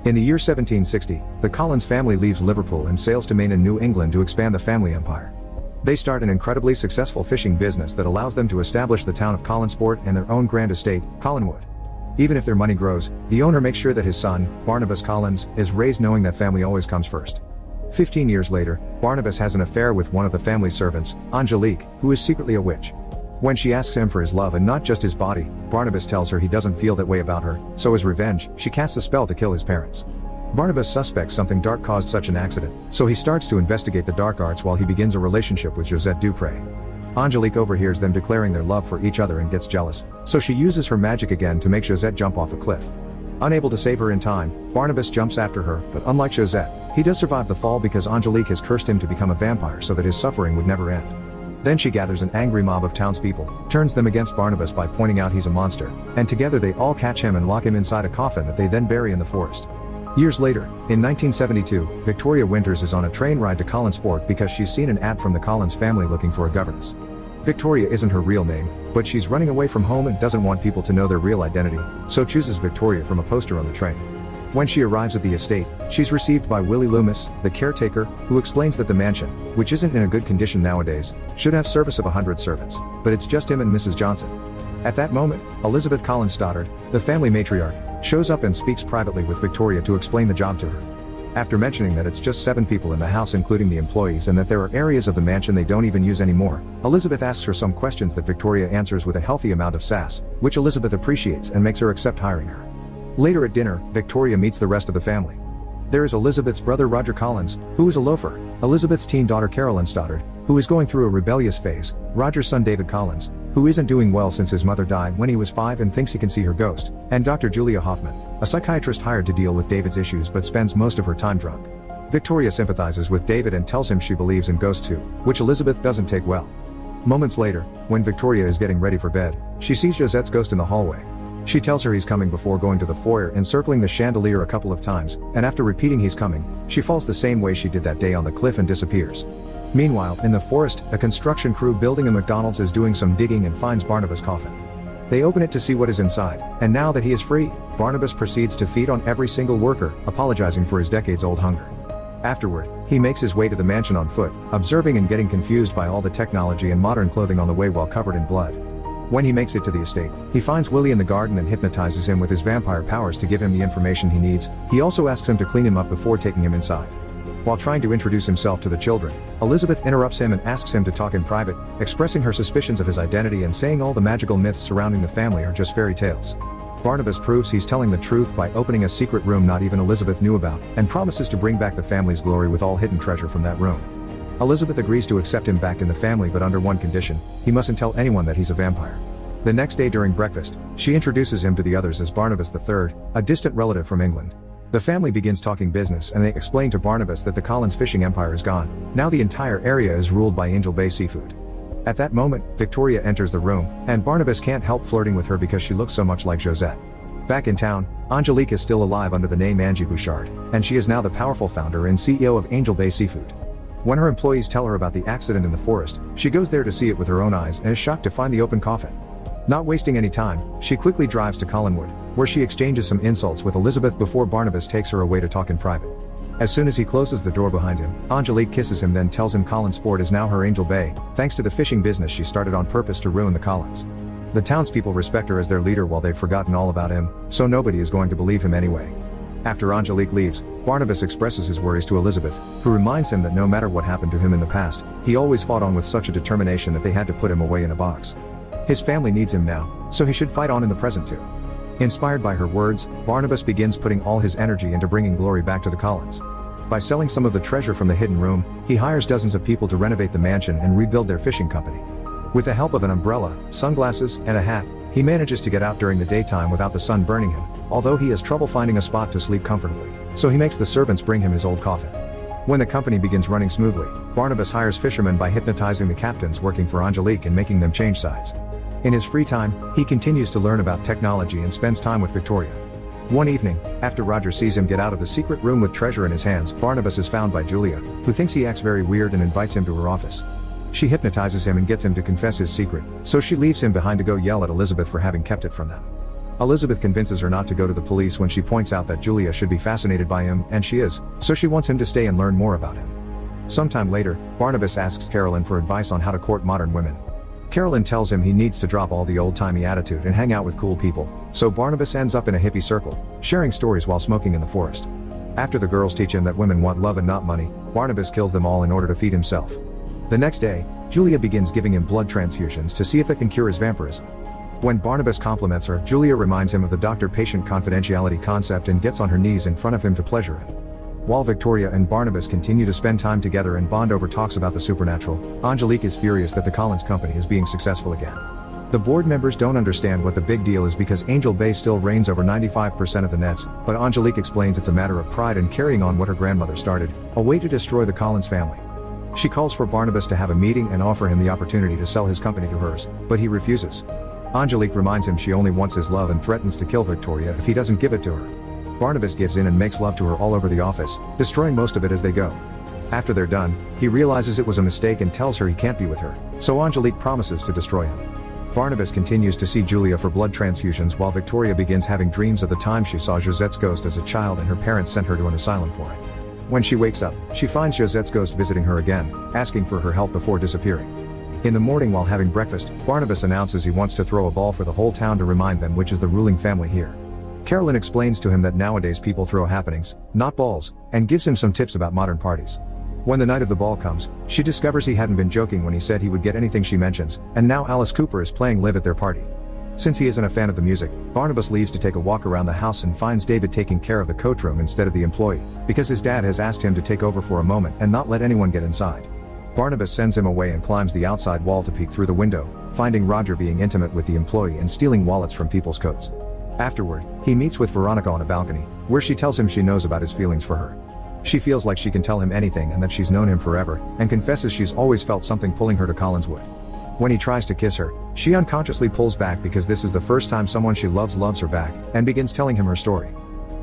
In the year 1760, the Collins family leaves Liverpool and sails to Maine in New England to expand the family empire. They start an incredibly successful fishing business that allows them to establish the town of Collinsport and their own grand estate, Collinwood. Even if their money grows, the owner makes sure that his son, Barnabas Collins, is raised knowing that family always comes first. 15 years later, Barnabas has an affair with one of the family's servants, Angelique, who is secretly a witch. When she asks him for his love and not just his body, Barnabas tells her he doesn't feel that way about her, so as revenge, she casts a spell to kill his parents. Barnabas suspects something dark caused such an accident, so he starts to investigate the dark arts while he begins a relationship with Josette Dupré. Angelique overhears them declaring their love for each other and gets jealous, so she uses her magic again to make Josette jump off a cliff. Unable to save her in time, Barnabas jumps after her, but unlike Josette, he does survive the fall because Angelique has cursed him to become a vampire so that his suffering would never end. Then she gathers an angry mob of townspeople, turns them against Barnabas by pointing out he's a monster, and together they all catch him and lock him inside a coffin that they then bury in the forest. Years later, in 1972, Victoria Winters is on a train ride to Collinsport because she's seen an ad from the Collins family looking for a governess. Victoria isn't her real name, but she's running away from home and doesn't want people to know their real identity, so chooses Victoria from a poster on the train. When she arrives at the estate, she's received by Willie Loomis, the caretaker, who explains that the mansion, which isn't in a good condition nowadays, should have service of 100 servants, but it's just him and Mrs. Johnson. At that moment, Elizabeth Collins Stoddard, the family matriarch, shows up and speaks privately with Victoria to explain the job to her. After mentioning that it's just 7 people in the house including the employees and that there are areas of the mansion they don't even use anymore, Elizabeth asks her some questions that Victoria answers with a healthy amount of sass, which Elizabeth appreciates and makes her accept hiring her. Later at dinner, Victoria meets the rest of the family. There is Elizabeth's brother Roger Collins, who is a loafer, Elizabeth's teen daughter Carolyn Stoddard, who is going through a rebellious phase, Roger's son David Collins, who isn't doing well since his mother died when he was 5 and thinks he can see her ghost, and Dr. Julia Hoffman, a psychiatrist hired to deal with David's issues but spends most of her time drunk. Victoria sympathizes with David and tells him she believes in ghosts too, which Elizabeth doesn't take well. Moments later, when Victoria is getting ready for bed, she sees Josette's ghost in the hallway. She tells her he's coming before going to the foyer and circling the chandelier a couple of times, and after repeating he's coming, she falls the same way she did that day on the cliff and disappears. Meanwhile, in the forest, a construction crew building a McDonald's is doing some digging and finds Barnabas' coffin. They open it to see what is inside, and now that he is free, Barnabas proceeds to feed on every single worker, apologizing for his decades-old hunger. Afterward, he makes his way to the mansion on foot, observing and getting confused by all the technology and modern clothing on the way while covered in blood. When he makes it to the estate, he finds Willie in the garden and hypnotizes him with his vampire powers to give him the information he needs. He also asks him to clean him up before taking him inside. While trying to introduce himself to the children, Elizabeth interrupts him and asks him to talk in private, expressing her suspicions of his identity and saying all the magical myths surrounding the family are just fairy tales. Barnabas proves he's telling the truth by opening a secret room not even Elizabeth knew about, and promises to bring back the family's glory with all hidden treasure from that room. Elizabeth agrees to accept him back in the family but under one condition: he mustn't tell anyone that he's a vampire. The next day during breakfast, she introduces him to the others as Barnabas III, a distant relative from England. The family begins talking business and they explain to Barnabas that the Collins fishing empire is gone. Now the entire area is ruled by Angel Bay Seafood. At that moment, Victoria enters the room, and Barnabas can't help flirting with her because she looks so much like Josette. Back in town, Angelique is still alive under the name Angie Bouchard, and she is now the powerful founder and CEO of Angel Bay Seafood. When her employees tell her about the accident in the forest, she goes there to see it with her own eyes and is shocked to find the open coffin. Not wasting any time, she quickly drives to Collinwood, where she exchanges some insults with Elizabeth before Barnabas takes her away to talk in private. As soon as he closes the door behind him, Angelique kisses him then tells him Collinsport is now her Angel Bay, thanks to the fishing business she started on purpose to ruin the Collins. The townspeople respect her as their leader while they've forgotten all about him, so nobody is going to believe him anyway. After Angelique leaves, Barnabas expresses his worries to Elizabeth, who reminds him that no matter what happened to him in the past, he always fought on with such a determination that they had to put him away in a box. His family needs him now, so he should fight on in the present too. Inspired by her words, Barnabas begins putting all his energy into bringing glory back to the Collins. By selling some of the treasure from the hidden room, he hires dozens of people to renovate the mansion and rebuild their fishing company. With the help of an umbrella, sunglasses, and a hat, he manages to get out during the daytime without the sun burning him, although he has trouble finding a spot to sleep comfortably, so he makes the servants bring him his old coffin. When the company begins running smoothly, Barnabas hires fishermen by hypnotizing the captains working for Angelique and making them change sides. In his free time, he continues to learn about technology and spends time with Victoria. One evening, after Roger sees him get out of the secret room with treasure in his hands, Barnabas is found by Julia, who thinks he acts very weird and invites him to her office. She hypnotizes him and gets him to confess his secret, so she leaves him behind to go yell at Elizabeth for having kept it from them. Elizabeth convinces her not to go to the police when she points out that Julia should be fascinated by him, and she is, so she wants him to stay and learn more about him. Sometime later, Barnabas asks Carolyn for advice on how to court modern women. Carolyn tells him he needs to drop all the old-timey attitude and hang out with cool people, so Barnabas ends up in a hippie circle, sharing stories while smoking in the forest. After the girls teach him that women want love and not money, Barnabas kills them all in order to feed himself. The next day, Julia begins giving him blood transfusions to see if it can cure his vampirism. When Barnabas compliments her, Julia reminds him of the doctor-patient confidentiality concept and gets on her knees in front of him to pleasure him. While Victoria and Barnabas continue to spend time together and bond over talks about the supernatural, Angelique is furious that the Collins company is being successful again. The board members don't understand what the big deal is because Angel Bay still reigns over 95% of the nets, but Angelique explains it's a matter of pride and carrying on what her grandmother started, a way to destroy the Collins family. She calls for Barnabas to have a meeting and offer him the opportunity to sell his company to hers, but he refuses. Angelique reminds him she only wants his love and threatens to kill Victoria if he doesn't give it to her. Barnabas gives in and makes love to her all over the office, destroying most of it as they go. After they're done, he realizes it was a mistake and tells her he can't be with her, so Angelique promises to destroy him. Barnabas continues to see Julia for blood transfusions while Victoria begins having dreams of the time she saw Josette's ghost as a child and her parents sent her to an asylum for it. When she wakes up, she finds Josette's ghost visiting her again, asking for her help before disappearing. In the morning while having breakfast, Barnabas announces he wants to throw a ball for the whole town to remind them which is the ruling family here. Carolyn explains to him that nowadays people throw happenings, not balls, and gives him some tips about modern parties. When the night of the ball comes, she discovers he hadn't been joking when he said he would get anything she mentions, and now Alice Cooper is playing live at their party. Since he isn't a fan of the music, Barnabas leaves to take a walk around the house and finds David taking care of the coat room instead of the employee, because his dad has asked him to take over for a moment and not let anyone get inside. Barnabas sends him away and climbs the outside wall to peek through the window, finding Roger being intimate with the employee and stealing wallets from people's coats. Afterward, he meets with Veronica on a balcony, where she tells him she knows about his feelings for her. She feels like she can tell him anything and that she's known him forever, and confesses she's always felt something pulling her to Collinswood. When he tries to kiss her, she unconsciously pulls back because this is the first time someone she loves her back, and begins telling him her story.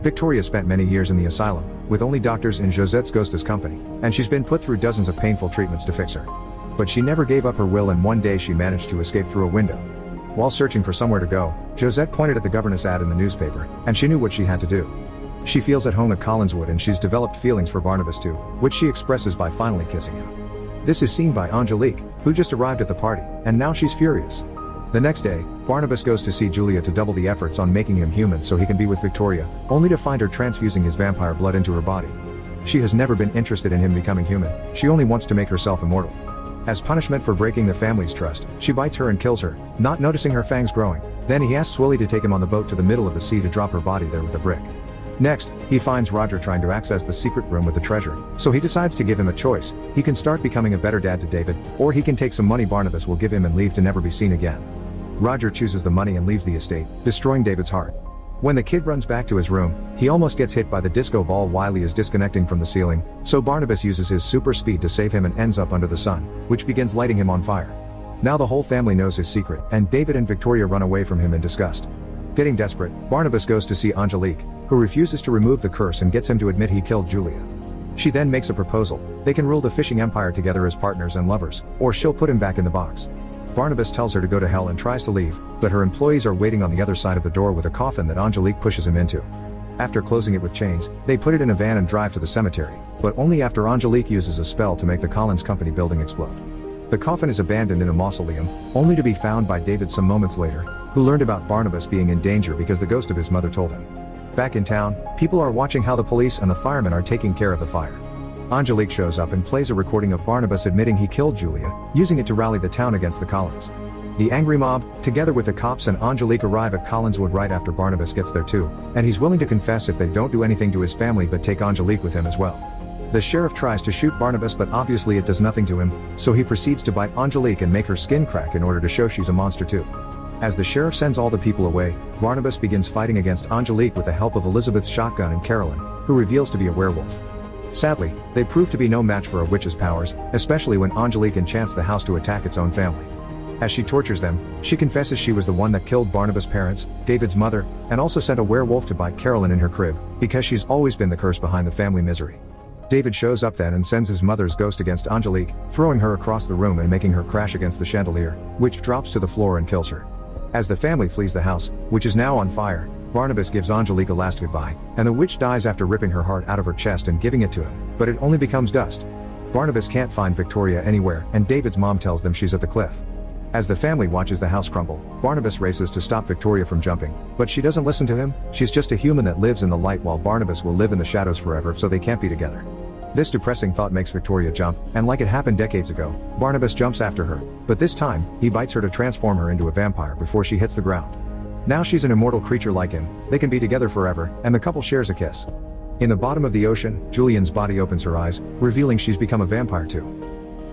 Victoria spent many years in the asylum, with only doctors and Josette's ghost as company, and she's been put through dozens of painful treatments to fix her. But she never gave up her will, and one day she managed to escape through a window. While searching for somewhere to go, Josette pointed at the governess ad in the newspaper, and she knew what she had to do. She feels at home at Collinswood and she's developed feelings for Barnabas too, which she expresses by finally kissing him. This is seen by Angelique, who just arrived at the party, and now she's furious. The next day, Barnabas goes to see Julia to double the efforts on making him human so he can be with Victoria, only to find her transfusing his vampire blood into her body. She has never been interested in him becoming human, she only wants to make herself immortal. As punishment for breaking the family's trust, she bites her and kills her, not noticing her fangs growing. Then he asks Willie to take him on the boat to the middle of the sea to drop her body there with a brick. Next, he finds Roger trying to access the secret room with the treasure, so he decides to give him a choice. He can start becoming a better dad to David, or he can take some money Barnabas will give him and leave to never be seen again. Roger chooses the money and leaves the estate, destroying David's heart. When the kid runs back to his room, he almost gets hit by the disco ball while he is disconnecting from the ceiling, so Barnabas uses his super speed to save him and ends up under the sun, which begins lighting him on fire. Now the whole family knows his secret, and David and Victoria run away from him in disgust. Getting desperate, Barnabas goes to see Angelique, who refuses to remove the curse and gets him to admit he killed Julia. She then makes a proposal: they can rule the fishing empire together as partners and lovers, or she'll put him back in the box. Barnabas tells her to go to hell and tries to leave, but her employees are waiting on the other side of the door with a coffin that Angelique pushes him into. After closing it with chains, they put it in a van and drive to the cemetery, but only after Angelique uses a spell to make the Collins Company building explode. The coffin is abandoned in a mausoleum, only to be found by David some moments later, who learned about Barnabas being in danger because the ghost of his mother told him. Back in town, people are watching how the police and the firemen are taking care of the fire. Angelique shows up and plays a recording of Barnabas admitting he killed Julia, using it to rally the town against the Collins. The angry mob, together with the cops and Angelique, arrive at Collinswood right after Barnabas gets there too, and he's willing to confess if they don't do anything to his family but take Angelique with him as well. The sheriff tries to shoot Barnabas, but obviously it does nothing to him, so he proceeds to bite Angelique and make her skin crack in order to show she's a monster too. As the sheriff sends all the people away, Barnabas begins fighting against Angelique with the help of Elizabeth's shotgun and Carolyn, who reveals to be a werewolf. Sadly, they prove to be no match for a witch's powers, especially when Angelique enchants the house to attack its own family. As she tortures them, she confesses she was the one that killed Barnabas' parents, David's mother, and also sent a werewolf to bite Carolyn in her crib, because she's always been the curse behind the family misery. David shows up then and sends his mother's ghost against Angelique, throwing her across the room and making her crash against the chandelier, which drops to the floor and kills her. As the family flees the house, which is now on fire, Barnabas gives Angelique a last goodbye, and the witch dies after ripping her heart out of her chest and giving it to him, but it only becomes dust. Barnabas can't find Victoria anywhere, and David's mom tells them she's at the cliff. As the family watches the house crumble, Barnabas races to stop Victoria from jumping, but she doesn't listen to him. She's just a human that lives in the light while Barnabas will live in the shadows forever, so they can't be together. This depressing thought makes Victoria jump, and like it happened decades ago, Barnabas jumps after her, but this time, he bites her to transform her into a vampire before she hits the ground. Now she's an immortal creature like him, they can be together forever, and the couple shares a kiss. In the bottom of the ocean, Julian's body opens her eyes, revealing she's become a vampire too.